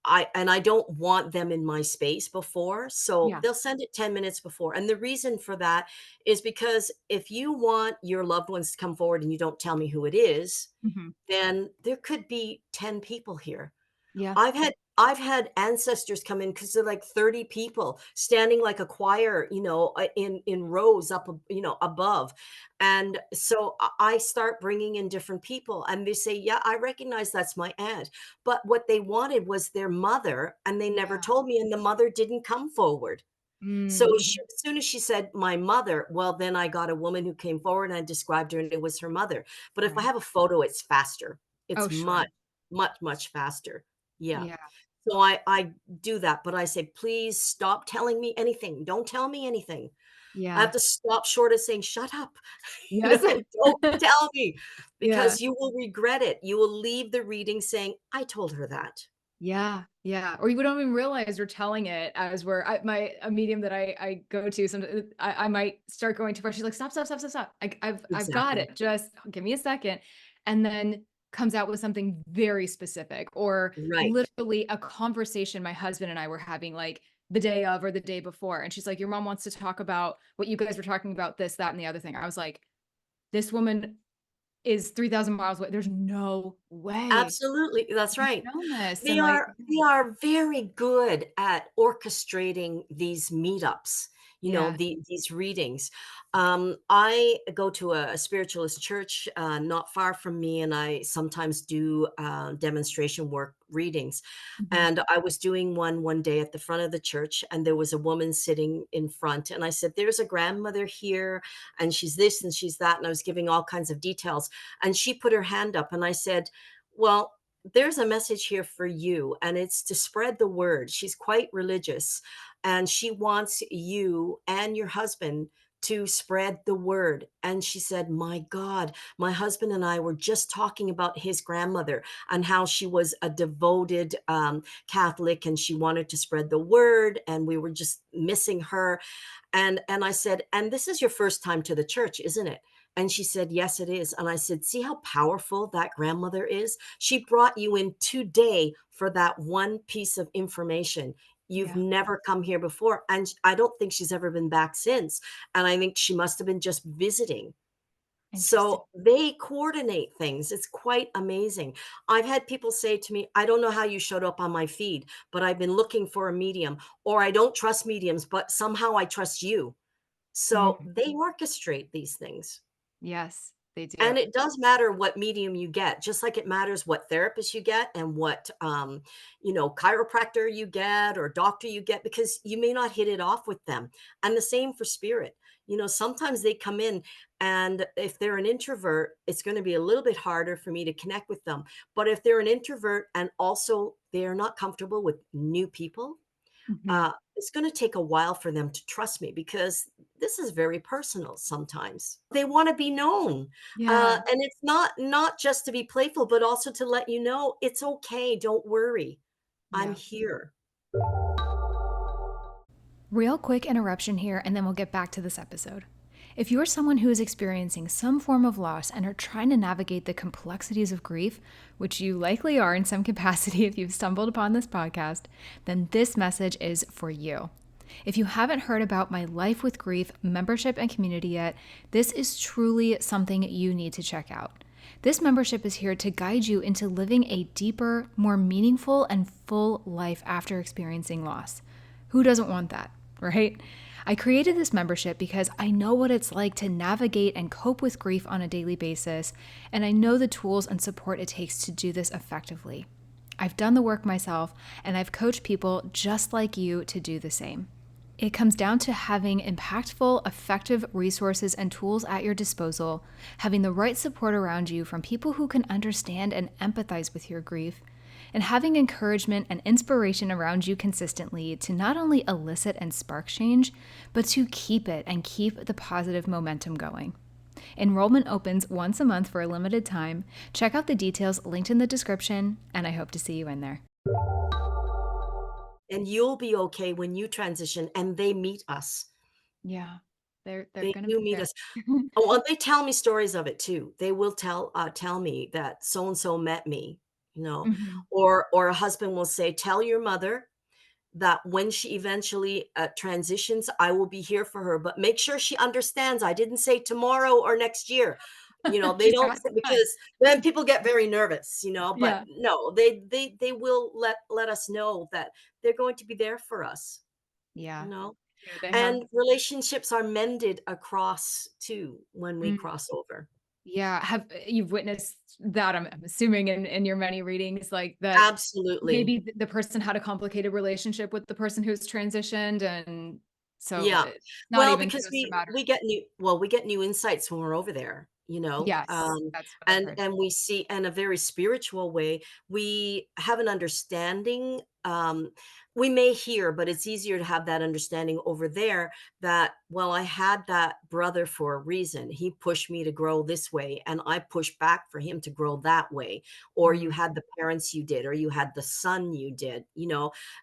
I don't want them in my space before, so
Yeah.
they'll send it 10 minutes before, and the reason for that is because if you want your loved ones to come forward and you don't tell me who it is,
Mhm.
then there could be 10 people here.
Yeah.
I've had ancestors come in because 'cause they're like 30 people standing like a choir, in rows up, above, and so I start bringing in different people, and they say, "Yeah, I recognize that's my aunt," but what they wanted was their mother, and they never
Yeah.
told me, and the mother didn't come forward. So
Mm,
she
mhm.
as soon as she said, "My mother," well, then I got a woman who came forward, and I described her, and it was her mother. But if I
Right.
have a photo, it's faster.
Oh,
It's
sure.
much, much, much faster. Yeah.
Yeah.
So I do that, but I say, "Please stop telling me anything. Don't tell me anything." I have
Yeah.
to stop short of saying, "Shut up."
Yes.
Don't tell me
Yeah.
because you will regret it. You will leave the reading saying, "I told her that."
Yeah, yeah, or you don't even realize you're telling it as we're a medium that I go to, some I might start going too far, she's like, "Stop, stop, stop, stop, stop, I've got
Exactly.
it, just give me a second," and then comes out with something very specific, or
Right.
literally a conversation my husband and I were having, like, the day of or the day before, and she's like, "Your mom wants to talk about what you guys were talking about, this, that, and the other thing." I was like, "This woman is 3,000 miles away, there's no way
Absolutely, that's
you've
right.
known this,"
They
and like
are they are very good at orchestrating these meetups,
yeah.
these readings. I go to a spiritualist church, not far from me, and I sometimes do, demonstration work readings,
Mhm.
and I was doing one day at the front of the church, and there was a woman sitting in front, and I said, "There's a grandmother here, and she's this and she's that," and I was giving all kinds of details, and she put her hand up, and I said, "Well, there's a message here for you, and it's to spread the word." She's quite religious, and she wants you and your husband to spread the word. And she said, "My God, my husband and I were just talking about his grandmother and how she was a devoted Catholic and she wanted to spread the word, and we were just missing her." And I said, "And this is your first time to the church, isn't it?" And she said, "Yes, it is." And I said, "See how powerful that grandmother is? She brought you in today for that one piece of information. You've
Yeah,
never come here before." And I don't think she's ever been back since. And I think she must have been just visiting.
interesting.
So they coordinate things. It's quite amazing. I've had people say to me, "I don't know how you showed up on my feed, but I've been looking for a medium," or "I don't trust mediums, but somehow I trust you." So
Mhm.
they orchestrate these things.
Yes, they do.
And it does matter what medium you get, just like it matters what therapist you get and what, chiropractor you get or doctor you get, because you may not hit it off with them. And the same for spirit. Sometimes they come in, and if they're an introvert, it's going to be a little bit harder for me to connect with them. But if they're an introvert and also they're not comfortable with new people,
Mhm.
it's going to take a while for them to trust me because this is very personal sometimes. They want to be known.
Yeah,
And it's not just to be playful, but also to let you know it's okay. Don't worry. I'm
yeah.
here.
Real quick interruption here, and then we'll get back to this episode. If you're someone who is experiencing some form of loss and are trying to navigate the complexities of grief, which you likely are in some capacity if you've stumbled upon this podcast, then this message is for you. If you haven't heard about my Life with Grief membership and community yet, this is truly something you need to check out. This membership is here to guide you into living a deeper, more meaningful, and full life after experiencing loss. Who doesn't want that, right? I created this membership because I know what it's like to navigate and cope with grief on a daily basis, and I know the tools and support it takes to do this effectively. I've done the work myself, and I've coached people just like you to do the same. It comes down to having impactful, effective resources and tools at your disposal, having the right support around you from people who can understand and empathize with your grief, and having encouragement and inspiration around you consistently to not only elicit and spark change, but to keep it and keep the positive momentum going. Enrollment opens once a month for a limited time. Check out the details linked in the description, and I hope to see you in there.
And you'll be okay when you transition and they meet us.
Yeah, they're
They
gonna
do
be
meet
there.
us. Oh, and they tell me stories of it too. They will tell me that so and so met me,
Mhm.
or a husband will say, tell your mother that when she eventually transitions, I will be here for her, but make sure she understands I didn't say tomorrow or next year. They
She's
don't
got some time.
because then people get very nervous, but
Yeah.
no, they will let us know that they're going to be there for us, you
Yeah.
know.
Yeah, they have.
And relationships are mended across too when we
Mm.
cross over.
Yeah. You've witnessed that, I'm assuming in your many readings, like, that
Absolutely.
maybe the person had a complicated relationship with the person who's transitioned, and so
Yeah.
it's not
Well,
even
because
just a
we
matter.
we get new well, we get new insights when we're over there,
Yes, that's what I've
and
heard.
we see in a very spiritual way, we have an understanding, we may hear, but it's easier to have that understanding over there that, well, I had that brother for a reason. He pushed me to grow this way, and I pushed back for him to grow that way. Or you
Mm.
had the parents you did, or you had the son you did,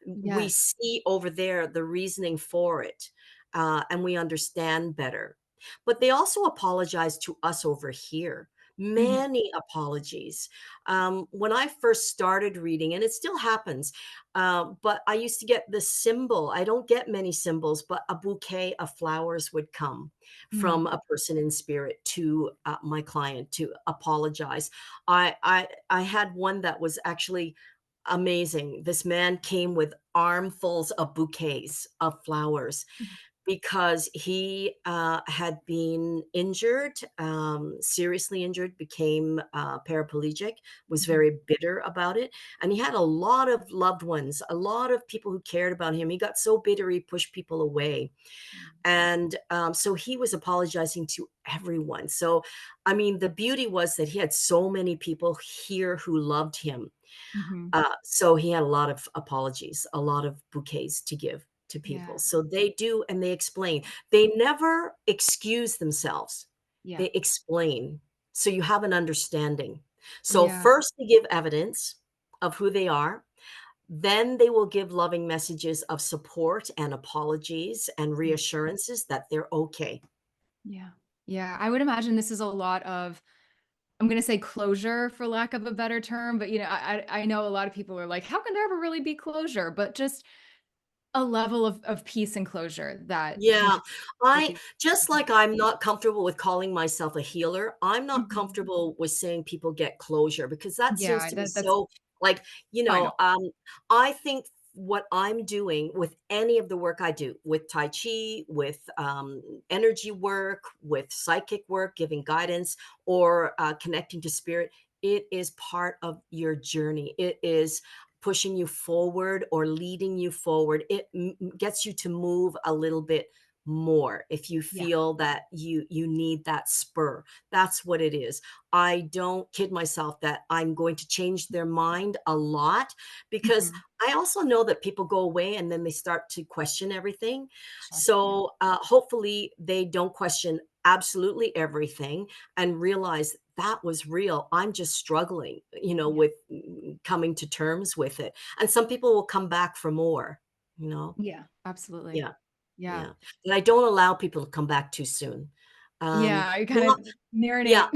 we
Yes.
see over there the reasoning for it, and we understand better. But they also apologize to us over here.
Mhm.
Many apologies. When I first started reading, and it still happens, but I used to get this symbol. I don't get many symbols, but a bouquet of flowers would come
Mm.
from a person in spirit to my client to apologize. I had one that was actually amazing. This man came with armfuls of bouquets of flowers
Mhm.
because he had been injured, seriously injured, became paraplegic, was
Mhm.
very bitter about it. And he had a lot of loved ones, a lot of people who cared about him. He got so bitter, he pushed people away.
Mm.
And so he was apologizing to everyone. So, I mean, the beauty was that he had so many people here who loved him,
Mhm.
so he had a lot of apologies, a lot of bouquets to give to people.
Yeah.
So they do, and they explain. They never excuse themselves.
Yeah.
They explain. So you have an understanding. So
Yeah.
first they give evidence of who they are. Then they will give loving messages of support and apologies and
Mm.
reassurances that they're okay.
Yeah. Yeah, I would imagine this is a lot of, I'm gonna say closure for lack of a better term, but, I know a lot of people are like, "How can there ever really be closure?" But just a level of peace and closure that you
Yeah,
have with
I
these.
just like I'm not comfortable with calling myself a healer, I'm not
Mhm.
comfortable with saying people get closure because that seems
Yeah,
to be
that's
so like, you know,
final.
um, I think what I'm doing with any of the work I do with Tai Chi, with energy work, with psychic work, giving guidance, or connecting to spirit, it is part of your journey. It is pushing you forward or leading you forward. It gets you to move a little bit more if you
Yeah.
feel that you need that spur. That's what it is. I don't kid myself that I'm going to change their mind a lot because
Mhm.
I also know that people go away and then they start to question everything.
Sure. Yeah.
So hopefully they don't question absolutely everything and realize that was real. I'm just struggling,
Yeah.
with coming to terms with it. And some people will come back for more, you know?
Yeah, absolutely.
Yeah.
Yeah.
Yeah. But I don't allow people to come back too soon.
Yeah, you
Not,
kinda marinate.
yeah.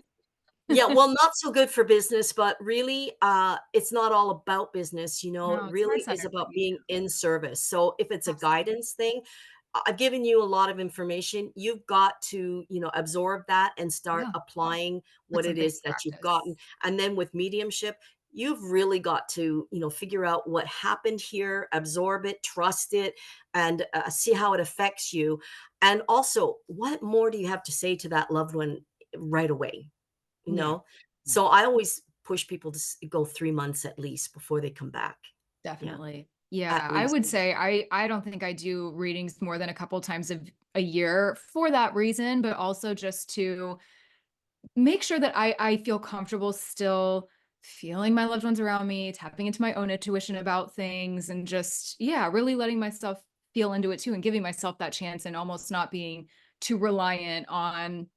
Yeah, well, not so good for business, but really, it's not all about business, it
No, it's
really is
heart-centered for
about
me
being
too.
in service. So if it's a
Absolutely.
guidance thing, I've given you a lot of information. You've got to, absorb that and start
Yeah.
applying
Put
what
some
it
things
is
in
that you've gotten.
practice.
And then with mediumship, you've really got to, figure out what happened here, absorb it, trust it, and see how it affects you. And also, what more do you have to say to that loved one right away? you
Yeah.
know?
Yeah.
So I always push people to go 3 months at least before they come back. Yeah,
Definitely. Yeah,
at
I
least.
would say I don't think I do readings more than a couple times a year for that reason, but also just to make sure that I feel comfortable still feeling my loved ones around me, tapping into my own intuition about things, and just, yeah, really letting myself feel into it too, and giving myself that chance, and almost not being too reliant on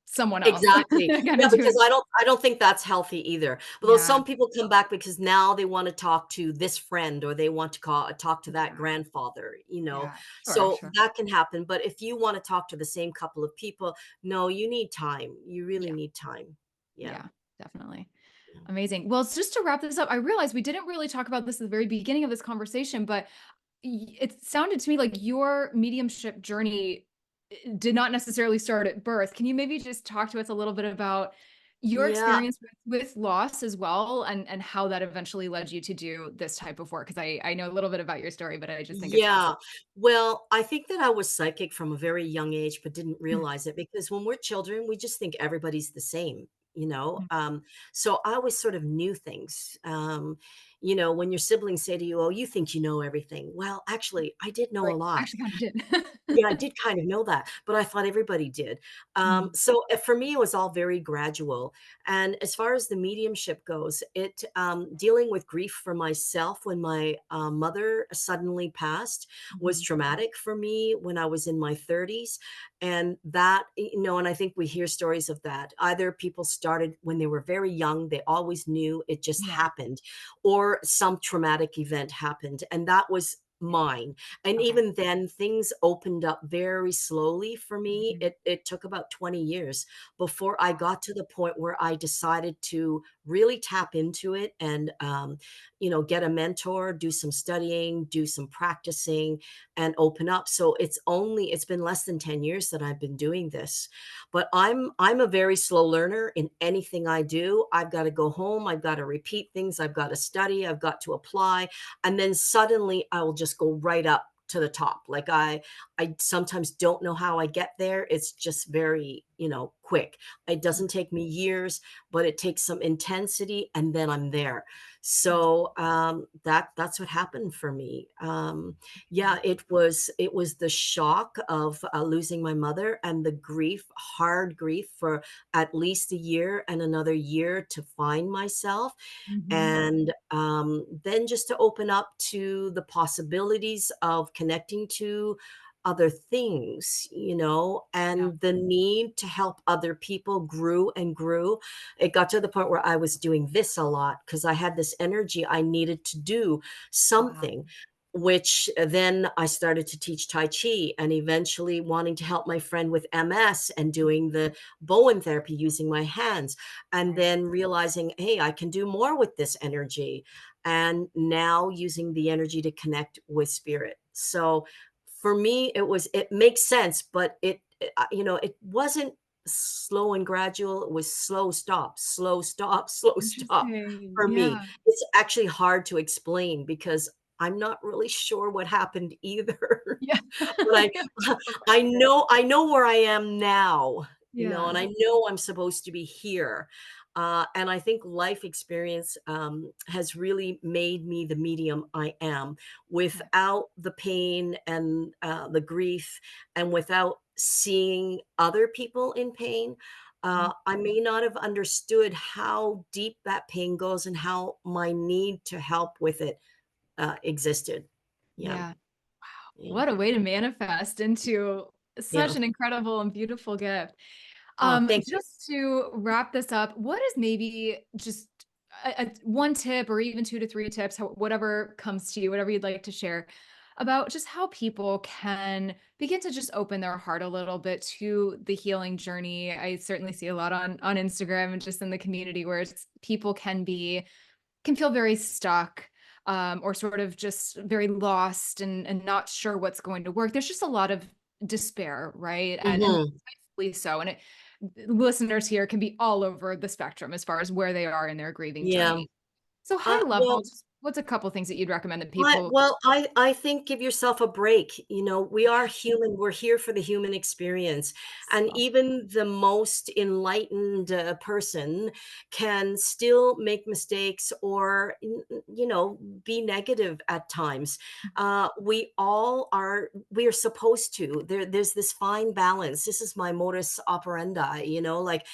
someone else.
Exactly.
Kind
Yeah,
of
because
doing.
I don't think that's healthy either. Although
Yeah.
some people come back because now they wanna talk to this friend or they want to talk to that
Yeah.
grandfather.
Yeah. Sure,
So
sure.
that can happen, but if you wanna talk to the same couple of people, no, you need time. You really
Yeah.
need time. Yeah.
Yeah, definitely. Amazing. Well, it's just to wrap this up, I realized we didn't really talk about this at the very beginning of this conversation, but it sounded to me like your mediumship journey did not necessarily start at birth. Can you maybe just talk to us a little bit about your
Yeah.
experience with loss as well, and how that eventually led you to do this type of work? Because I know a little bit about your story, but I just think it's
Yeah.
fascinating.
Well, I think that I was psychic from a very young age, but didn't
Mm,
realize it because when we're children, we just think everybody's the same, you know?
mm.
So I always sort of knew things. When your siblings say to you, oh, you think you know everything. Well, actually, I did know a
Right. I
lot.
actually kind of did.
Yeah, I did kind of know that, but I thought everybody did.
Mm,
For me, it was all very gradual. And as far as the mediumship goes, it dealing with grief for myself when my mother suddenly passed was
mhm.
traumatic for me when I was in my 30s. And and I think we hear stories of that. Either people started when they were very young, they always knew it just
Yeah.
happened, or some traumatic event happened. And that was mine, and
Okay.
even then, things opened up very slowly for me.
Mhm.
It took about 20 years before I got to the point where I decided to really tap into it and, get a mentor, do some studying, do some practicing, and open up. So it's been less than 10 years that I've been doing this. But I'm a very slow learner in anything I do. I've got to go home, I've got to repeat things, I've got to study, I've got to apply, and then suddenly I will just go right up to the top. Like I sometimes don't know how I get there. It's just very, quick. It doesn't take me years, but it takes some intensity and then I'm there. So that's what happened for me. Yeah,
Mhm.
it was the shock of losing my mother and the grief, hard grief for at least a year and another year to find myself,
Mhm.
and then just to open up to the possibilities of connecting to other things,
Yeah.
and the need to help other people grew and grew. It got to the point where I was doing this a lot because I had this energy I needed to do
Wow.
something, which then I started to teach Tai Chi and eventually wanting to help my friend with MS and doing the Bowen therapy using my hands, and
Right.
then realizing, hey, I can do more with this energy. And now using the energy to connect with spirit. So for me, it makes sense, but it wasn't slow and gradual. It was slow stop, slow stop, slow stop
Interesting.
for me.
Yeah.
It's actually hard to explain because I'm not really sure what happened either.
Yeah.
But
Yeah. Okay.
I know where I am now, and
Yeah.
I know I'm supposed to be here. And I think life experience has really made me the medium I am
Yeah.
without the pain and the grief and without seeing other people in pain.
Mhm.
I may not have understood how deep that pain goes and how my need to help with it existed. Yeah.
Yeah.
Yeah.
What a way to manifest into
Yeah.
such an incredible and beautiful gift.
Oh, thank you.
Just to wrap this up, what is maybe just one tip or even 2 to 3 tips, whatever comes to you, whatever you'd like to share about just how people can begin to just open their heart a little bit to the healing journey. I certainly see a lot on Instagram and just in the community where people can feel very stuck, or sort of just very lost and not sure what's going to work. There's just a lot of despair, right? And
Mhm.
rightfully so. And listeners here can be all over the spectrum as far as where they are in their grieving
Yeah.
journey. So high
Well,
level, just what's a couple things that you'd recommend that
I
people.
well, I think give yourself a break. We are human. We're here for the human experience, and
Yes.
even the most enlightened person can still make mistakes or be negative at times. We all are. We are supposed to. There's this fine balance. This is my modus operandi. Like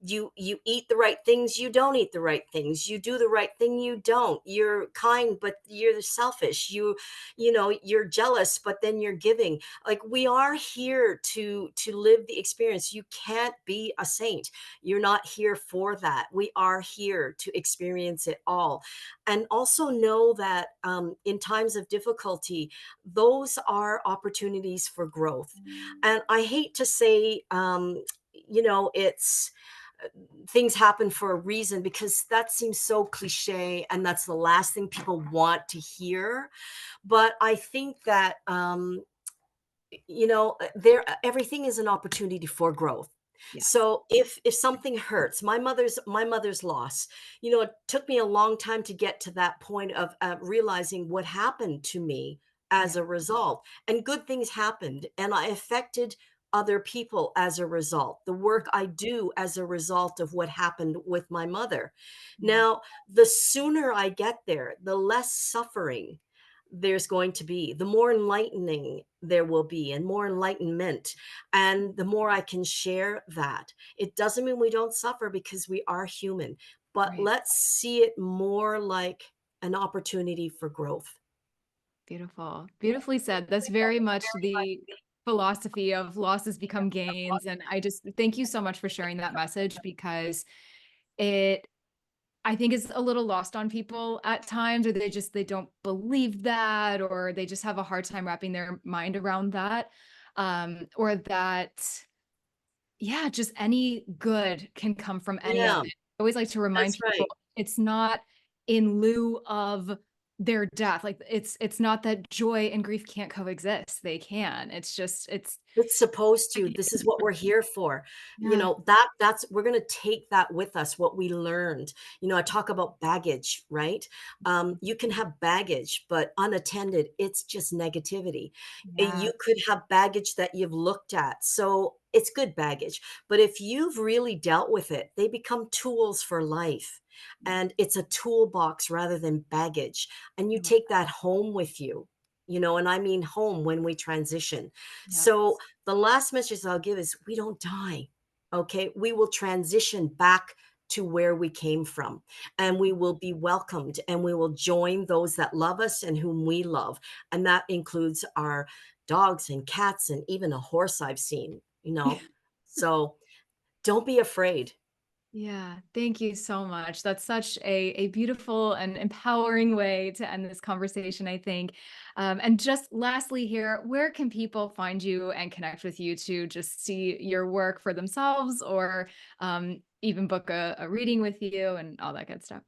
you eat the right things, you don't eat the right things, you do the right thing, you don't, you're kind but you're selfish, you're jealous but then you're giving. Like, we are here to live the experience. You can't be a saint. You're not here for that. We are here to experience it all, and also know that in times of difficulty, those are opportunities for growth. And I hate to say, it's things happen for a reason, because that seems so cliche and that's the last thing people want to hear. But I think that, everything is an opportunity for growth.
Yes.
So if something hurts, my mother's loss, it took me a long time to get to that point of realizing what happened to me as
Yeah.
a result. And good things happened, and I affected other people as a result. The work I do as a result of what happened with my mother.
Yeah.
Now, the sooner I get there, the less suffering there's going to be, the more enlightening there will be, and more enlightenment. And the more I can share that, it doesn't mean we don't suffer, because we are human, but
Right.
let's see it more like an opportunity for growth.
Beautiful. Beautifully said. That's very much the philosophy of losses become gains. And I just thank you so much for sharing that message, because it, I think, is a little lost on people at times, or they don't believe that, or they just have a hard time wrapping their mind around that. Or that, yeah, just any good can come from any of
Yeah,
it. I always like to remind
that's
people
right.
it's not in lieu of their death. Like it's not that joy and grief can't coexist. They can. It's just
It's supposed to. This is what we're here for.
yeah.
That's we're going to take that with us, what we learned. I talk about baggage, right? You can have baggage, but unattended, it's just negativity.
Yeah.
You could have baggage that you've looked at. So it's good baggage. But if you've really dealt with it, they become tools for life. And it's a toolbox rather than baggage. And you take that home with you. And I mean home when we transition.
Yeah.
So the last message I'll give is, we don't die. Okay. We will transition back to where we came from, and we will be welcomed, and we will join those that love us and whom we love. And that includes our dogs and cats and even a horse I've seen. So don't be afraid.
Yeah, thank you so much. That's such a beautiful and empowering way to end this conversation, I think. And just lastly here, where can people find you and connect with you to just see your work for themselves, or even book a reading with you and all that good stuff?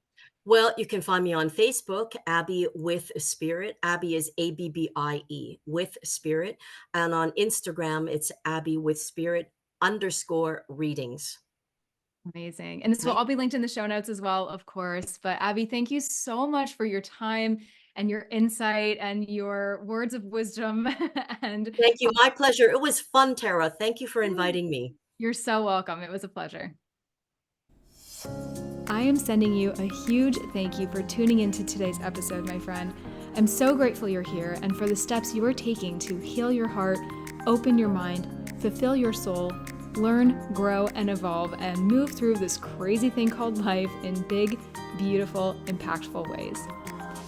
Well, you can find me on Facebook, Abbie with Spirit. Abbie is Abbie with Spirit. And on Instagram, it's Abbie with Spirit _readings.
Amazing. And this will
Right.
all be linked in the show notes as well, of course. But Abbie, thank you so much for your time and your insight and your words of wisdom. And
Thank you. My pleasure. It was fun, Tara. Thank you for inviting me.
you're so welcome. It was a pleasure. I am sending you a huge thank you for tuning into today's episode, my friend. I'm so grateful you're here and for the steps you are taking to heal your heart, open your mind, fulfill your soul, learn, grow, and evolve, and move through this crazy thing called life in big, beautiful, impactful ways.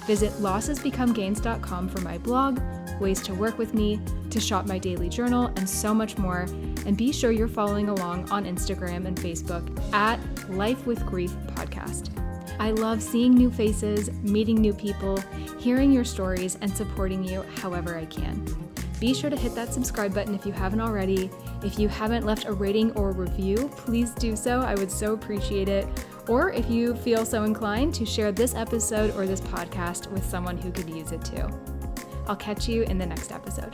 Visit lossesbecomegains.com for my blog, ways to work with me, to shop my daily journal, and so much more. And be sure you're following along on Instagram and Facebook at Life with Grief Podcast. I love seeing new faces, meeting new people, hearing your stories, and supporting you however I can. Be sure to hit that subscribe button if you haven't already. If you haven't left a rating or review, please do so. I would so appreciate it. Or if you feel so inclined, to share this episode or this podcast with someone who could use it too. I'll catch you in the next episode.